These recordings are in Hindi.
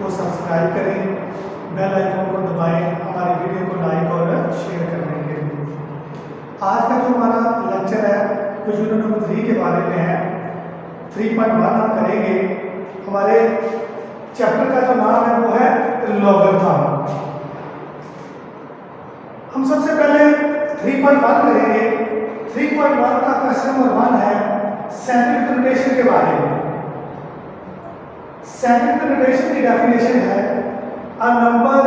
को सब्सक्राइब करें, बेल आइकन को दबाएं हमारे वीडियो को लाइक और शेयर करने के लिए। आज का जो हमारा लेक्चर है वो यूनिट नंबर 3 के बारे में है। 3.1 हम करेंगे। हमारे चैप्टर का जो नाम है वो है लॉगरिथम। हम सबसे पहले 3.1 करेंगे। 3.1 का क्वेश्चन नंबर 1 है साइंटिफिक नोटेशन के बारे में। साइंटिफिक नोटेशन की डेफिनेशन है a number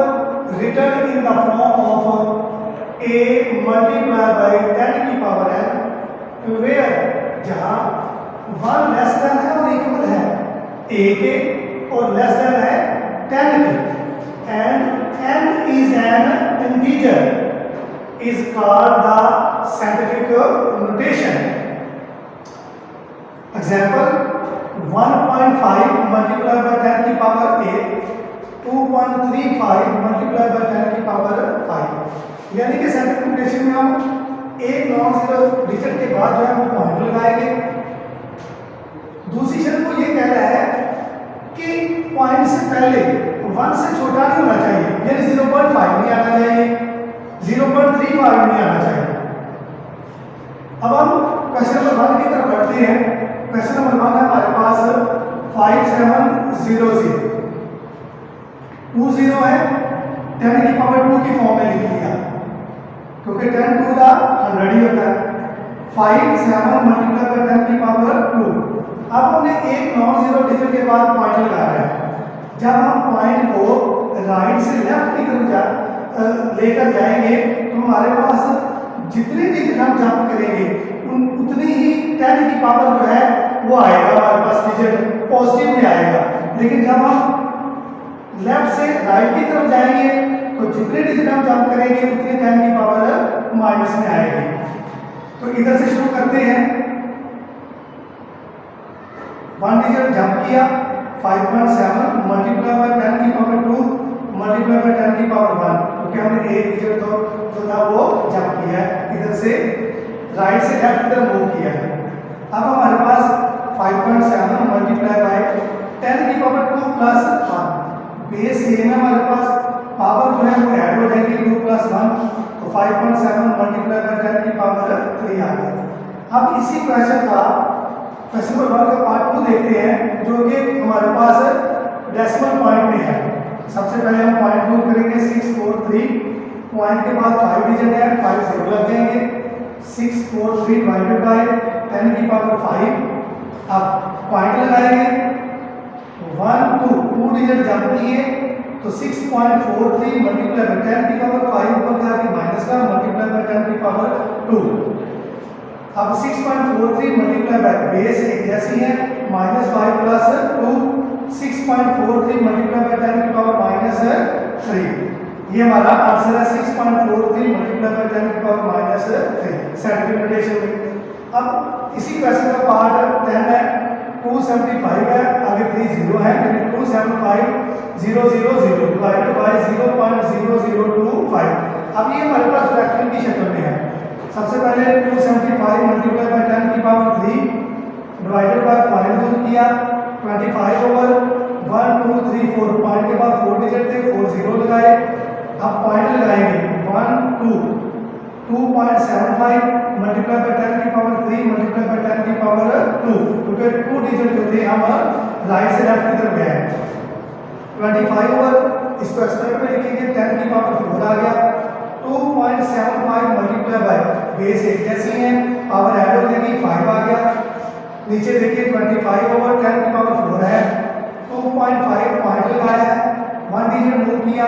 written in the form of a multiply by 10 की पावर n वेयर जहां 1 लेस देन है और इक्वल है a के और लेस देन है 10 के and n is an integer is called the scientific notation. Example 1.5 multiplied by 10 की पावर 8, 2.35 multiplied by 10 की पावर 5। यानी कि साइंटिफिक नोटेशन में हम एक नॉन जीरो डिजिट के बाद जो है वो पॉइंट लगाएंगे। दूसरी शर्त वो ये कह रहा है कि पॉइंट से पहले 1 से छोटा नहीं होना चाहिए, यानी 0.5 नहीं आना चाहिए, 0.35 नहीं आना चाहिए। अब हम क्वेश्चन नंबर 1 की तरफ बढ़ते हैं। क्वेश्चन नंबर 1 है हमारे पास 5700 20 है 10 की पावर 2 की फॉर्म में लिख लिया क्योंकि 10 टू द 100 ही होता है। 57 मल्टीप्लाई बाय 10 की पावर 2। अब हमने एक नॉन जीरो डिजिट के बाद पॉइंट लगाया है। जब हम पॉइंट को राइट से लेफ्ट की तरफ लेकर जाएंगे तो हमारे पास जितने डिजिट हम जंप करेंगे उतनी ही 10 की पावर जो है वो आएगा, हमारे पास डिजिट पॉजिटिव में आएगा। लेकिन जब हम लेफ्ट से राइट की तरफ जाएंगे तो जितने डिजिट हम जंप करेंगे उतनी 10 की पावर माइनस में आएगी। तो इधर से शुरू करते हैं। 1 डिजिट जंप किया 5.7 मल्टीप्लाई बाय 10 की पावर 2 मल्टीप्लाई बाय 10 की पावर 1, क्योंकि हमने एक डिजिट तो जो था वो जंप किया है, इधर से राइट से लेफ्ट की तरफ मूव किया है। अब हमारे पास 5.7 मल्टीप्लाई बाय 10 की पावर 2 प्लस 1 बेस सेम है, हमारे पास पावर जो है वो ऐड हो जाएगी 2 प्लस 1, तो 5.7 मल्टीप्लाई बाय 10 की पावर 3 आ गया। अब इसी क्वेश्चन का क्वेश्चन नंबर 1 का पार्ट 2 देखते हैं जो कि हमारे पास डेसिमल पॉइंट में है। सबसे पहले हम पॉइंट दूर करेंगे 643, पॉइंट के बाद 5 डिजिट है, 5 0 लग जाएंगे। 643 डिवाइडेड बाय 10 की पावर 5। अब पॉइंट लगाएंगे 1 2 डिजिट जंप किए तो 6.43 मल्टीप्लाई बाय 10 की पावर 5 ऊपर जाके माइनस का मल्टीप्लाई बाय 10 की पावर 2। अब 6.43 मल्टीप्लाई बाय बेस एक जैसी है -5 प्लस 2, 6.43 मल्टीप्लाई बाय 10 की पावर -3। ये हमारा आंसर है 6.43 मल्टीप्लाई बाय 10 की पावर -3 साइंटिफिक नोटेशन में। अब इसी क्वेश्चन का पार्ट 10 है 275 है, आगे 3 0 है, यानी 275,000 डिवाइडेड बाय 0.0025। अब ये हमारे पास फ्रैक्शन की शक्ल में है। सबसे पहले 275 मल्टीप्लाई बाय 10 की पावर 3 डिवाइडेड बाय पॉइंट दूर किया 25 ओवर 1 2 3 4, पॉइंट के बाद 4 डिजिट थे, 4 0 लगाए। अब पॉइंट लगाएंगे 1 2 2.75 मल्टीप्लाई बाय 10 की पावर 3 मल्टीप्लाई बाय 10 की पावर 2, क्योंकि 2 डिजिट जो थे हम राइट से लेफ्ट की तरफ गए। 25 ओवर इसको एक्सपेक्ट में लिखेंगे 10 की पावर 4 आ गया। 2.75 मल्टीप्लाई बाय बेस एक जैसी है, पावर ऐड हो जाएगी 5 आ गया। नीचे देखिए 25 ओवर 10 की पावर 4 है, 2.5 पॉइंट लगाया है, 1 डिजिट मूव किया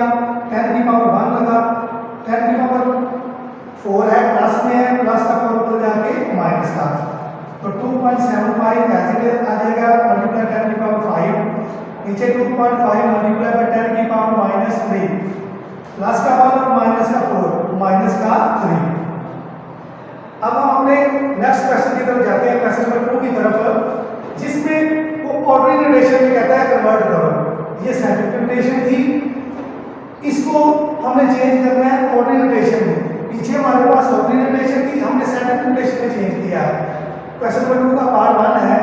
10 की पावर 1 लगा, 10 की पावर 4 है प्लस में है, प्लस का 4 ऊपर जाके माइनस का, तो 2.75 ऐसे आ जाएगा मल्टीप्लाई 10 की पावर 5। नीचे 2.5 मल्टीप्लाई बाय 10 की पावर -3, प्लस का 1 और माइनस का 4, माइनस का 3। अब हम अपने नेक्स्ट क्वेश्चन की तरफ जाते हैं, क्वेश्चन नंबर 2 की तरफ, जिसमें वो ऑर्डिनरी नोटेशन में कहता है कन्वर्ट करो। ये साइंटिफिक नोटेशन थी, इसको हमने चेंज करना है ऑर्डिनरी नोटेशन में। पीछे हमारे पास ऑर्डिनरी नोटेशन थी, हमने साइंटिफिक नोटेशन में चेंज किया है। क्वेश्चन नंबर 2 का पार्ट 1 है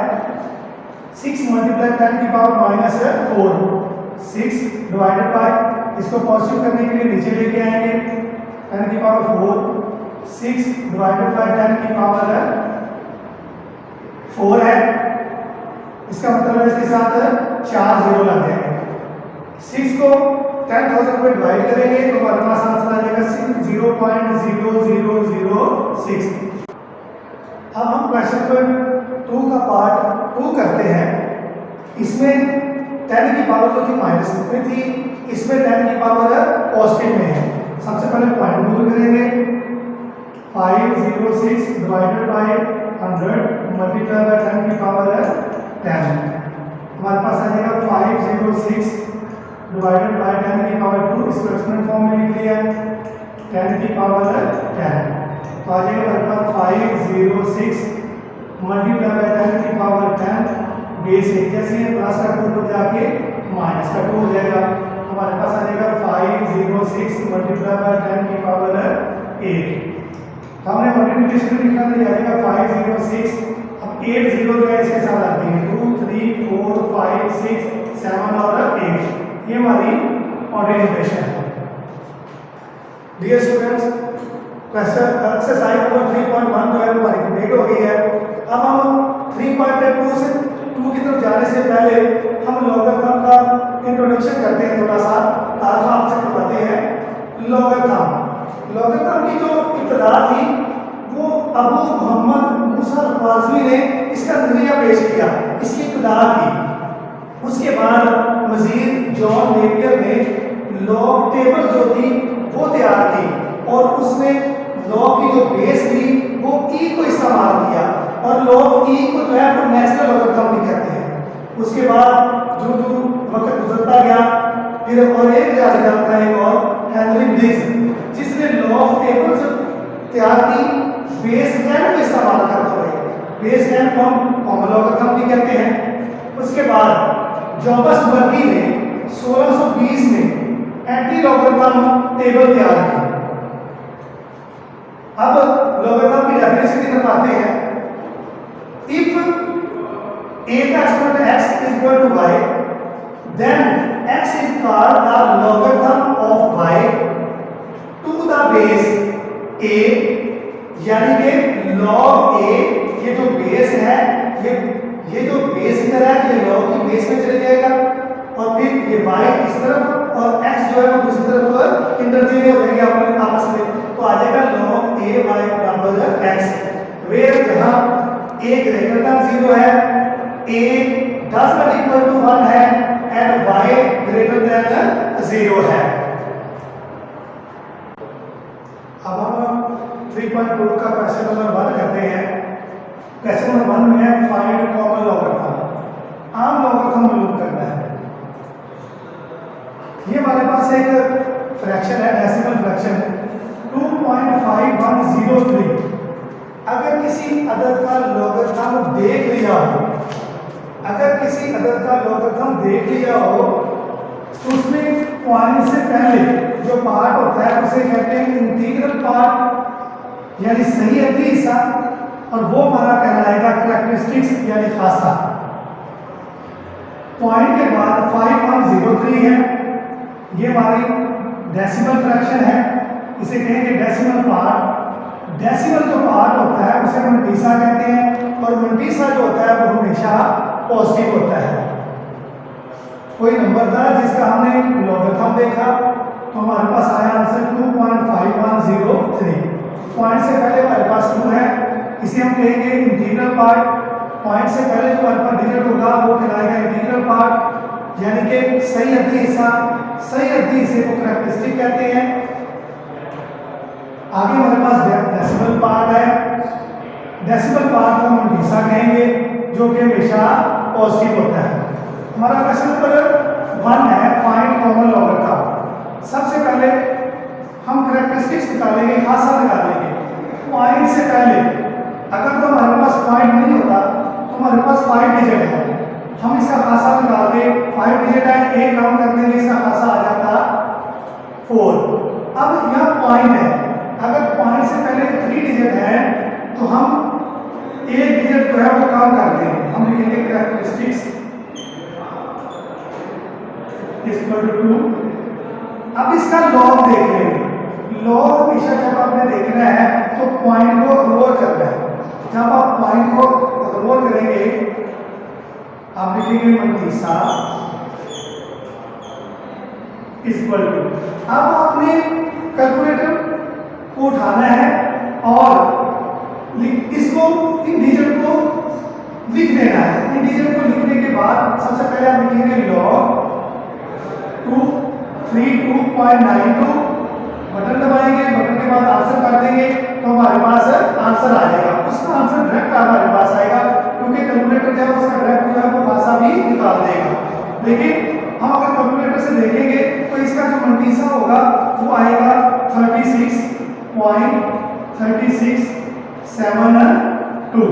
6 मल्टीप्लाई 10 की पावर -4, 6 डिवाइडेड बाय, इसको पॉजिटिव करने के लिए नीचे लेके आएंगे 10 की पावर 4, 6 डिवाइडेड बाय 10 की पावर 4 है। इसका मतलब है इसके साथ 4 जीरो लग जाएंगे। 6 को 10,000 में डिवाइड करेंगे तो हमारे पास आंसर आ जाएगा 0.0006। अब हम क्वेश्चन नंबर 2 का पार्ट 2 करते हैं। इसमें 10 की पावर जो थी माइनस में थी, इसमें 10 की पावर पॉजिटिव में है। सबसे पहले पॉइंट दूर करेंगे, 506 डिवाइडेड बाय 100 मल्टीप्लाई बाय 10 की पावर 10। हमारे पास आ जाएगा 506 डिवाइडेड बाय 10 की पावर 2, इसको एक्सपोनेंट फॉर्म में लिख लिया 10 की पावर 10। तो आ जाएगा हमारे पास 506 मल्टीप्लाई बाय 10 की पावर 10, बेस एक जैसे है, प्लस का 2 ऊपर जाके माइनस का 2 हो जाएगा। हमारे पास आ जाएगा 506 मल्टीप्लाई बाय 10 की पावर 8। हमने मल्टीप्लिकेशन में लिखा था, जाएगा 506। अब 8 जीरो जो है इसके साथ आती है 2 3 4 5 6 7 और 8, ये हमारी ऑर्डिनेशन है। Dear students, question exercise number 3.1 जो है वो हमारी कंप्लीट हो गई है। अब हम 3.2 से 2 की तरफ जाने से पहले हम लॉगरिथम का इंट्रोडक्शन करते हैं, थोड़ा सा तारीफ आपसे करवाते हैं। लॉगरिथम की जो इब्तिदा थी वो अबू मोहम्मद मूसा ख्वारिज़मी ने इसका नजरिया पेश किया, इसकी इब्तिदा की। उसके बाद मजीद जॉन नेपियर ने लॉग टेबल जो थी वो तैयार की और उसने लॉग की जो बेस थी वो ई को इस्तेमाल किया और लॉग ई को जो है वो नेचुरल लॉगरिथम भी कहते हैं। उसके बाद जो जो वक्त गुजरता गया, फिर और एक जाता है एक और हेनरी ब्रिग्स, जिसने लॉग टेबल तैयार की बेस 10 को इस्तेमाल करते हुए। बेस 10 को हम कॉमन लॉगरिथम भी कहते हैं। उसके बाद जॉबस बर्गी ने 1620 में एंटी लॉगरिथम टेबल तैयार की। अब लॉगरिथम की डेफिनेशन की तरफ आते हैं। इफ a का exponent x is equal to y, then x is called the logarithm of y to the base a, यानी कि log a, ये जो बेस है ये जो बेस इधर है ये log की बेस में चले जाएगा और फिर ये y इस तरफ और x जो है वो दूसरी तरफ इंटरचेंज हो जाएंगे अपने आपस में। तो आ जाएगा log a y बराबर x, वेयर जहां a ग्रेटर देन 0 है, a does not equal to 1 है एंड y ग्रेटर देन 0 है। अब हम 3.2 का क्वेश्चन नंबर 1 करते हैं। क्वेश्चन नंबर 1 में है फाइंड कॉमन लॉगरिथम, आम लॉगरिथम मालूम करना है। ये हमारे पास एक फ्रैक्शन है, डेसिमल फ्रैक्शन 2.5103। अगर किसी अदद का लॉगरिथम देख लिया हो, अगर किसी अदद का लॉगरिथम देख लिया हो तो उसमें पॉइंट से पहले जो पार्ट होता है उसे कहते हैं इंटीग्रल पार्ट यानी सही अद्दी हिस्सा, और वो हमारा कहलाएगा कैरेक्टरिस्टिक्स यानी खासा। पॉइंट के बाद 5103 है, ये हमारी डेसिमल फ्रैक्शन है, इसे कहेंगे डेसिमल पार्ट। डेसिमल जो पार्ट होता है उसे हम मल्टीसा कहते हैं और मल्टीसा जो होता है वो हमेशा पॉजिटिव होता है। कोई नंबर था जिसका हमने लॉगरिथम देखा तो हमारे पास आया आंसर 2.5103। पॉइंट से पहले हमारे पास 2 है, इसे हम कहेंगे इंटीग्रल पार्ट। पॉइंट से पहले जो हमारे पास डिजिट होगा वो कहलाएगा इंटीग्रल पार्ट, यानी कि सही अद्दी हिस्सा। सही अद्दी हिस्से को कैरेक्टरिस्टिक कहते हैं। आगे हमारे पास डेसिमल पार्ट है, डेसिमल पार्ट को हम मल्टीसा कहेंगे जो कि हमेशा पॉजिटिव होता है। हमारा क्वेश्चन नंबर 1 है फाइंड कॉमन लॉगरिथम। सबसे पहले हम कैरेक्टरिस्टिक्स निकालेंगे, खासा निकालेंगे। पॉइंट से पहले अगर तो हमारे पास पॉइंट नहीं होता तो हमारे पास 5 डिजिट है, हम इसका खासा निकाल दें। 5 डिजिट है, एक काम कर देंगे, इसका खासा आ जाता 4। अब यह पॉइंट है, अगर पॉइंट से पहले 3 डिजिट है तो हम एक डिजिट जो है वो काम कर देंगे, हम लिखेंगे कैरेक्टरिस्टिक्स इक्वल टू 2। अब इसका लॉग देख लेंगे। लॉग हमेशा जब आपने देखना है तो पॉइंट को इग्नोर करना है। जब आप पॉइंट को इग्नोर करेंगे आप लिखेंगे मंतीसा इक्वल टू। अब आपने कैलकुलेटर को उठाना है और इसको इंटीजर को लिख देना है। इंटीजर को लिखने के बाद सबसे पहले आप लिखेंगे log 232.92, बटन दबाएंगे, बटन के बाद आंसर कर देंगे तो हमारे पास आंसर आ जाएगा। उसका आंसर डायरेक्ट हमारे पास आएगा क्योंकि कैलकुलेटर जब उसका डायरेक्ट जो है वो खासा भी निकाल देगा। लेकिन हम अगर कैलकुलेटर से देखेंगे तो इसका जो मंतीसा होगा वो आएगा 36.3672।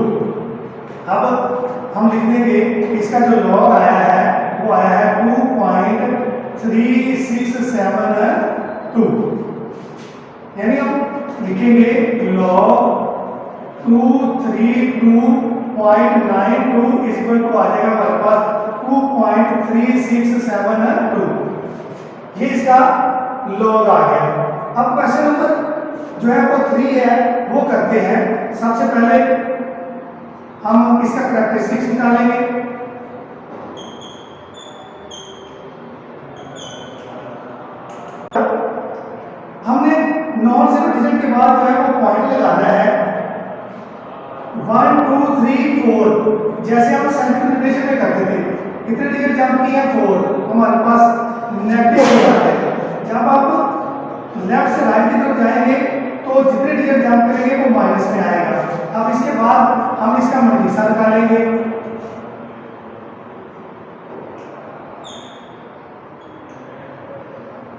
अब हम लिख देंगे इसका जो लॉग आया है वो आया है 2.3672। यानी हम लिखेंगे log 232.92 इक्वल टू आ जाएगा हमारे पास 2.3672। ये इसका लॉग आ गया। अब क्वेश्चन नंबर जो है वो 3 है वो करते हैं। सबसे पहले हम इसका कैरेक्टरिस्टिक्स निकालेंगे। हमने नॉन जीरो डिजिट के बाद जो है वो पॉइंट लगाना है 1 2 3 4। जैसे हम साइंटिफिक नोटेशन में करते थे, कितने डिजिट जंप किए हैं 4, हमारे पास नेगेटिव हो जाता है। जब आप लेफ्ट से राइट की तरफ जाएंगे तो जितने डिजिट जंप करेंगे वो माइनस में आएगा। अब इसके बाद हम इसका मंतीसा निकालेंगे।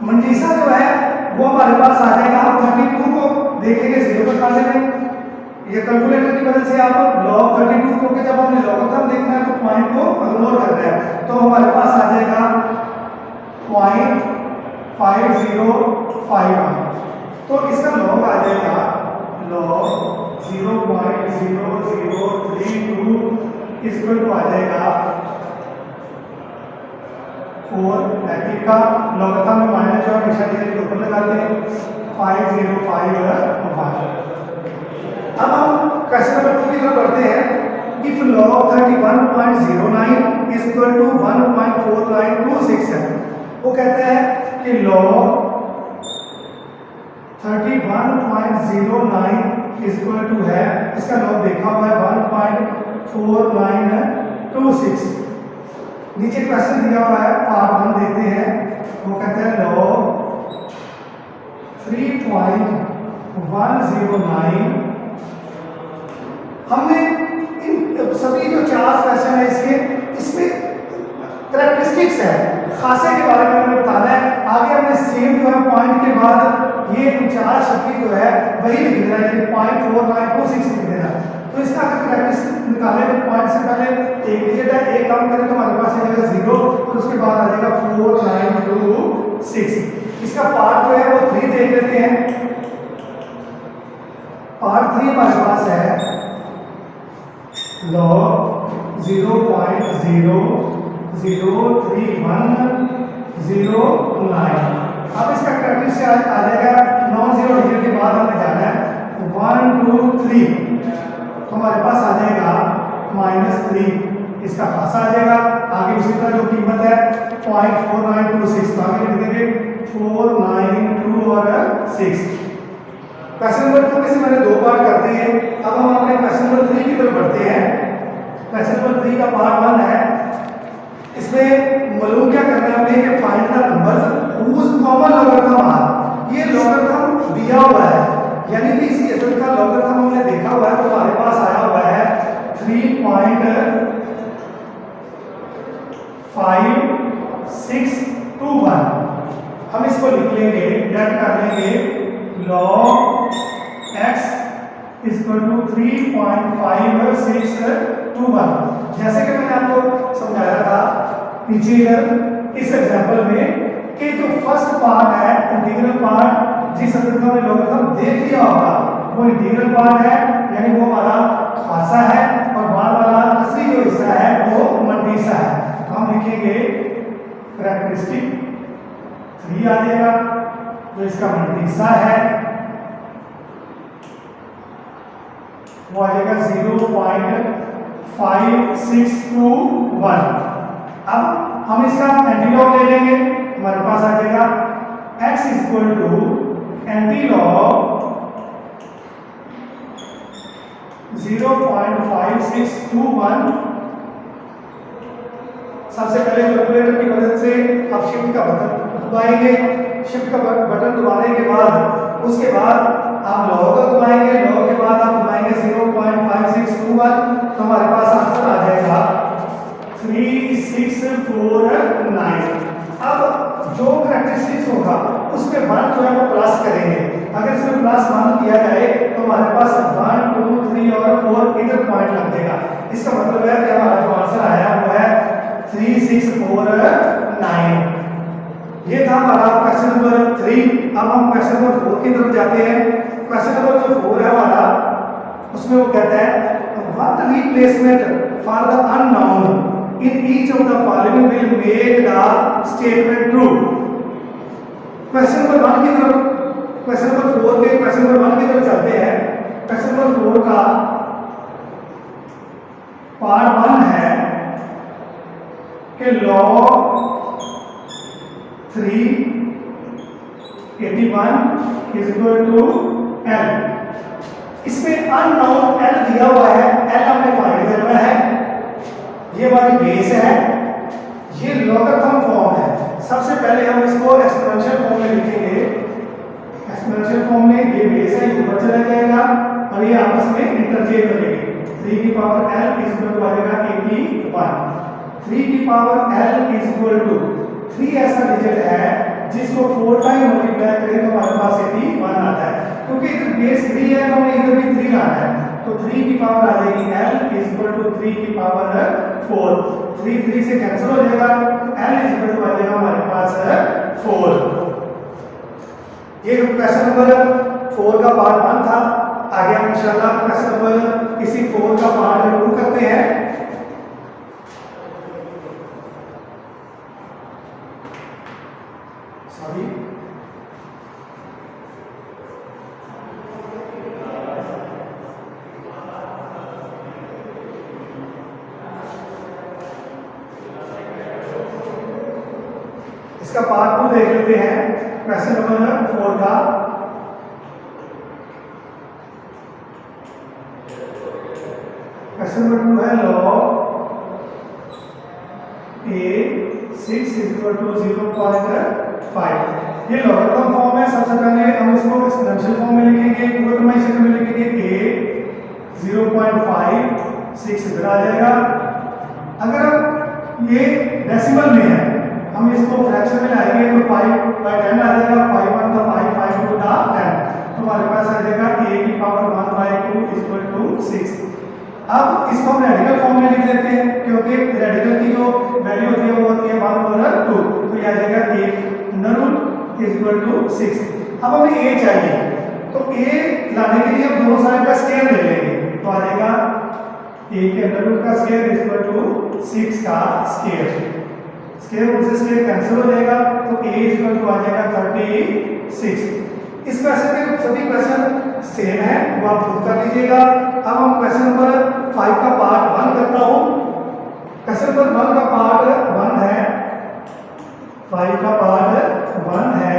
मंतीसा जो है वो हमारे पास आ जाएगा। हम 32 को देखेंगे 0 पर खाने में, ये कैलकुलेटर की मदद से आप log 32, क्योंकि जब हमने लॉगरिथम देखना है तो पॉइंट को इग्नोर करना है, तो हमारे पास आ जाएगा 0.5051। तो इसका लॉग आ जाएगा log 0.0032 इक्वल टू आ जाएगा 4। नेगेटिव का लॉगरिथम में माइनस जो हमेशा डिजिट के ऊपर लगाते हैं 5051। अब हम क्वेश्चन नंबर 2 की तरफ बढ़ते हैं। इफ log 31.09 इक्वल टू 1.4926 है। वो कहते हैं कि log 31.09 इक्वल टू है, इसका लॉग देखा हुआ है 1.4926। नीचे क्वेश्चन दिया हुआ है, पार्ट 1 देखते हैं। वो कहते हैं log 3.109। हमने इन सभी जो 4 क्वेश्चन है इसमें कैरेक्टरिस्टिक्स है, खासे के बारे में हमें बताना है। आगे हमने सेम जो है पॉइंट के बाद ये 4 शब्द जो है वही लिख देना है, यानी 0.4926 लिख देना। तो इसका अगर कैरेक्टरिस्टिक निकाले तो पॉइंट से पहले एक डिजिट है, एक काम करें तो हमारे पास आ जाएगा 0 और उसके बाद आ जाएगा 4926। इसका पार्ट जो है वो 3 देख लेते हैं। पार्ट 3 हमारे पास है log 0.0031009। अब इसका कैरेक्टरिस्टिक आ जाएगा, नॉन जीरो डिजिट के बाद हमें जाना है 1 2 3, तो हमारे पास आ जाएगा -3। इसका खासा आ जाएगा। आगे उसी तरह जो कीमत है 0.4926, तो आगे लिख देंगे 492 और 6। क्वेश्चन नंबर 2 में से मैंने 2 पार्ट कर दिए हैं। अब हम अपने क्वेश्चन नंबर 3 की तरफ बढ़ते हैं। क्वेश्चन नंबर 3 का पार्ट 1 है। इसमें मालूम क्या करना है हमें कि find the numbers whose common logarithm are. ये लॉगरिथम दिया हुआ है, यानी कि इसी एसएल का लॉगरिथम हमने देखा हुआ है, तो हमारे पास आया हुआ है 3.5621। हम इसको लिख लेंगे, डेट कर लेंगे log x इक्वल टू 3.5621। जैसे कि मैंने आपको समझाया था पीछे इस एग्जांपल में कि जो फर्स्ट पार्ट है इंटीग्रल पार्ट, जिस अंतर्गत हमने लॉगरिथम देख लिया होगा वो इंटीग्रल पार्ट है, यानी वो हमारा खासा है, और बाद वाला असली जो हिस्सा है वो मंतीसा है। तो हम लिखेंगे करेक्टरिस्टिक 3 आ जाएगा, जो इसका मल्टीसा है वो आ जाएगा 0.5621। अब हम इसका एंटीलॉग ले लेंगे, हमारे पास आ जाएगा x इक्वल टू एंटीलॉग 0.5621। सबसे पहले कैलकुलेटर की मदद से आप शिफ्ट का बटन दबाएंगे, शिफ्ट का बटन दबाने के बाद उसके बाद आप लॉग दबाएंगे, लॉग के बाद आप दबाएंगे 0.5621, तो हमारे पास आंसर आ जाएगा 3649। अब जो करेक्टरिस्टिक्स होगा उसमें 1 जो है वो प्लस करेंगे। अगर इसमें प्लस 1 किया जाए तो हमारे पास 1 2 3 और 4 इधर पॉइंट लग जाएगा। इसका मतलब है कि हमारा जो आंसर आया वो है 3649। ये था हमारा क्वेश्चन नंबर 3। अब हम क्वेश्चन नंबर 4 की तरफ जाते हैं। क्वेश्चन नंबर जो 4 है हमारा, उसमें वो कहता है what replacement for the unknown in each of the following will make the statement true. Question number 4 के क्वेश्चन नंबर 1 की तरफ चलते हैं। क्वेश्चन नंबर 4 का पार्ट 1 है कि log 381 is equal to l। इसमें अननोन l दिया हुआ है, l हमने फाइंड करना है। ये हमारी बेस है, ये लॉगरिथम फॉर्म है। सबसे पहले हम इसको एक्सपोनेंशियल फॉर्म में लिखेंगे। एक्सपोनेंशियल फॉर्म में ये बेस है, ये ऊपर चला जाएगा और ये आपस में इंटरचेंज हो जाएगी। 3 की power l is equal to आ जाएगा 81। 3 की power l is equal to 3 ऐसा डिजिट है जिसको 4 टाइम मल्टीप्लाई करें तो हमारे पास 81 आता है। क्योंकि इधर बेस 3 है तो हमें इधर भी 3 लाना है, तो 3 की पावर आ जाएगी l इज इक्वल टू 3 की पावर 4। 3 से कैंसिल हो जाएगा, तो l इज इक्वल टू आ जाएगा हमारे पास 4। ये क्वेश्चन नंबर 4 का पार्ट 1 था। आगे हम इंशाल्लाह क्वेश्चन नंबर इसी 4 का पार्ट 2 करते हैं। सॉरी, इसका पार्ट 2 देख लेते हैं क्वेश्चन नंबर 4 का। क्वेश्चन नंबर 2 है log a6 is equal to 0.5। ये लॉगरिथम फॉर्म है। सबसे पहले हम इसको एक्सपोनेंशियल फॉर्म में लिखेंगे, पूर्णक्रमीय शक्ल में लिखेंगे। a 0.56 इधर आ जाएगा। अगर ये डेसिमल में है, हम इसको फ्रैक्शन में लाएंगे तो 5/10 आ जाएगा। 5 1 का 5, 5 2 का 10, तो हमारे पास आ जाएगा a की पावर 1/2 इज इक्वल टू 6। अब इसको हम रेडिकल फॉर्म में लिख लेते हैं, क्योंकि रेडिकल की जो वैल्यू होती है वो होती है 1/2, तो ये आ जाएगा a under root is equal to 6। अब हमें a चाहिए, तो a लाने के लिए हम दोनों साइड का स्क्वायर ले लेंगे, तो आ जाएगा a के अंडर रूट का स्क्वायर इज इक्वल टू 6 का स्क्वायर। स्क्वायर रूट से स्क्वायर कैंसिल हो जाएगा, तो a इज इक्वल टू आ जाएगा 36। इस क्वेश्चन के सभी क्वेश्चन सेम है, वो आप खुद कर लीजिएगा। अब हम क्वेश्चन नंबर 5 का पार्ट 1 करता हूं। क्वेश्चन नंबर 1 का पार्ट 1 है, 5 का पार्ट 1 है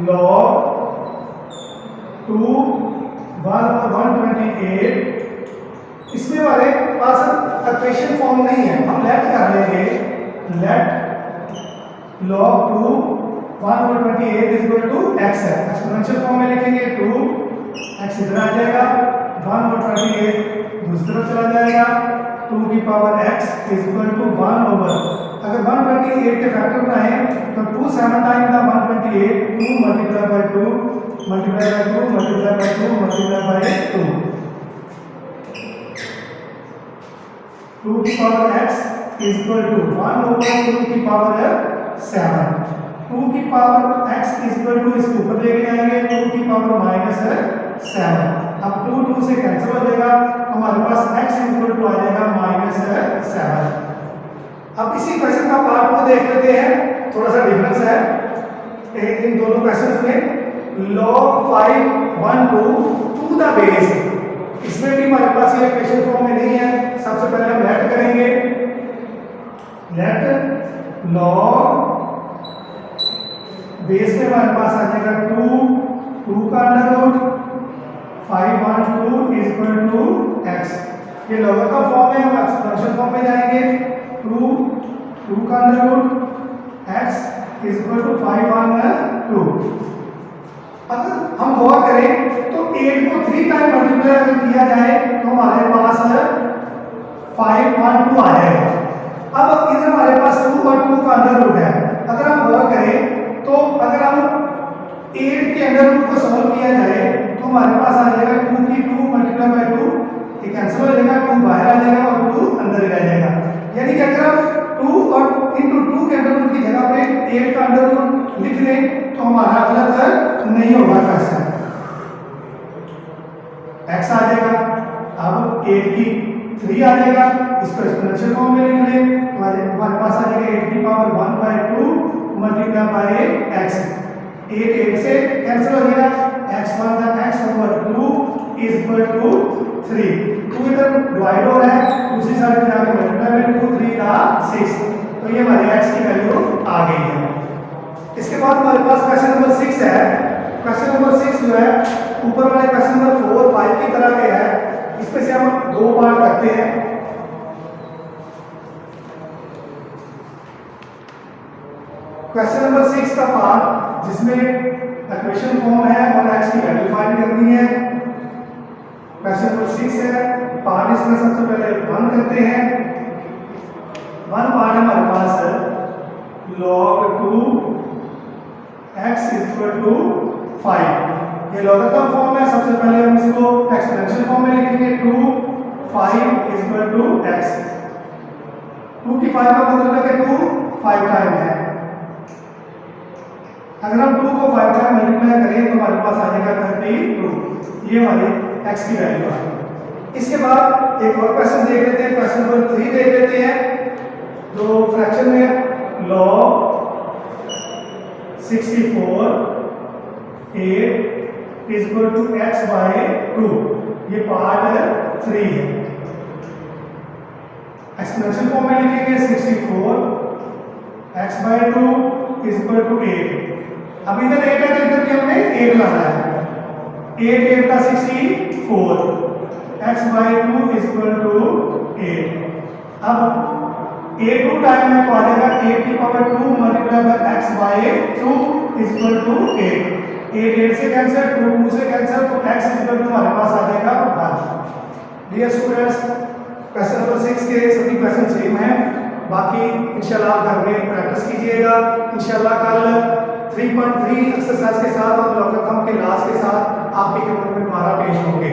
log 2 1/128। इसमें हमारे पास इक्वेशन फॉर्म नहीं है, हम लेट कर लेंगे। Let log 2 1/28 is equal to x है। एक्सपोनेंशियल फॉर्म में लिखेंगे 2x इधर आ जाएगा, 1/28 दूसरी तरफ चला जाएगा, 2 की power x is equal to 1/। अगर 128 के फैक्टर बनाएं तो 2 7 time the 128, 2 multiply by 2 multiply by 2 multiply by 2 multiply by 2, 2 की power x is equal to 1/2 की पावर 7। 2 की power x is equal to इसके ऊपर लेके जाएंगे, 2 की पावर -7। अब 2 से कैंसिल हो जाएगा, तो हमारे पास x इज इक्वल टू आ जाएगा -7। अब इसी क्वेश्चन का पार्ट 2 देख लेते हैं, थोड़ा सा डिफरेंस है इन दोनों क्वेश्चंस में। log 5 1 2 टू द बेस, इसमें भी हमारे पास ये इक्वेशन फॉर्म में नहीं है। सबसे पहले हम लेट करेंगे, लेट log बेस में हमारे पास आ जाएगा 2 का under root 5 1 2 is equal to x। ये लॉगरिथम फॉर्म में, हम एक्सपोनेंशियल फॉर्म में जाएंगे। 2 का under root x is equal to 5 1 2। अगर हम गौर करें तो 8 को 3 टाइम मल्टीप्लाई अगर किया जाए तो हमारे पास 5 1 2 आ जाएगा। अब इधर हमारे पास 2 और 2 का अंडर रूट है। अगर हम गौर करें तो अगर हम 8 के अंडर रूट को सॉल्व किया जाए तो हमारे पास आ जाएगा 2 की 2 मल्टीप्लाई बाय 2, ये कैंसिल हो जाएगा, 2 बाहर आ जाएगा और 2 अंदर ही रह जाएगा। यानी कि अगर हम 2 और इंटू 2 के अंडर रूट की जगह पे 8 का अंडर रूट लिख लें तो हमारा गलत नहीं होगा क्वेश्चन, x आ जाएगा। अब 8 की 3 आ जाएगा, इसको एक्सपोनेंशियल फॉर्म में लिख लें तो हमारे पास आ जाएगा 8 की power 1 by 2 multiply by x। 8 से कैंसिल हो जाएगा, x1 का x over 2 is equal to 3। 2 इधर डिवाइड हो रहा है, दूसरी साइड पे जाकर मल्टीप्लाई बाय 2 3 का 6, तो ये हमारे x की वैल्यू आ गई है। इसके बाद हमारे पास क्वेश्चन नंबर 6 है। क्वेश्चन नंबर 6 जो है ऊपर वाले क्वेश्चन नंबर 4 5 की तरह के है, इसमें से हम दो पार्ट करते हैं। क्वेश्चन नंबर 6 का पार्ट जिसमें इक्वेशन फॉर्म है और x की वैल्यू फाइंड करनी है। क्वेश्चन नंबर 6 है, पार्ट इसमें सबसे पहले 1 करते हैं। 1 पार्ट हमारे पास है log 2 x is equal to 5। ये लॉगरिथम फॉर्म है, सबसे पहले हम इसको एक्सपोनेंशियल फॉर्म में लिखेंगे। 2 5 इज इक्वल टू x। 2 की 5 का मतलब है कि 2 5 टाइम है। अगर हम 2 को 5 टाइम मल्टीप्लाई करें तो हमारे पास आ जाएगा 32, ये हमारी x की वैल्यू आ गई। इसके बाद एक और क्वेश्चन देख लेते हैं, क्वेश्चन नंबर 3 देख लेते हैं। जो फ्रैक्शन में log 64 8 is equal to x by 2, ये पार्ट 3 है। एक्सपोनेंशियल फॉर्म में लिखेंगे 64 x by 2 is equal to 8। अब इधर 8 है तो इधर भी हमने 8 लाना है। 8 8 का 64, x by 2 is equal to 8। अब 8 2 टाइम में तो आ जाएगा 8 की power 2 multiply by x by 2 is equal to 8। 8 8 से कैंसिल, 2 2 से कैंसिल, तो x इज इक्वल टू हमारे पास आ जाएगा 1। डियर स्टूडेंट्स, क्वेश्चन नंबर 6 के सभी क्वेश्चन सेम हैं। बाकी इंशाल्लाह घर में प्रैक्टिस कीजिएगा। इंशाल्लाह कल 3.3 एक्सरसाइज के साथ और लॉगरिथम के लास्ट के साथ आपके कंप्यूटर में हमारा पेश होंगे।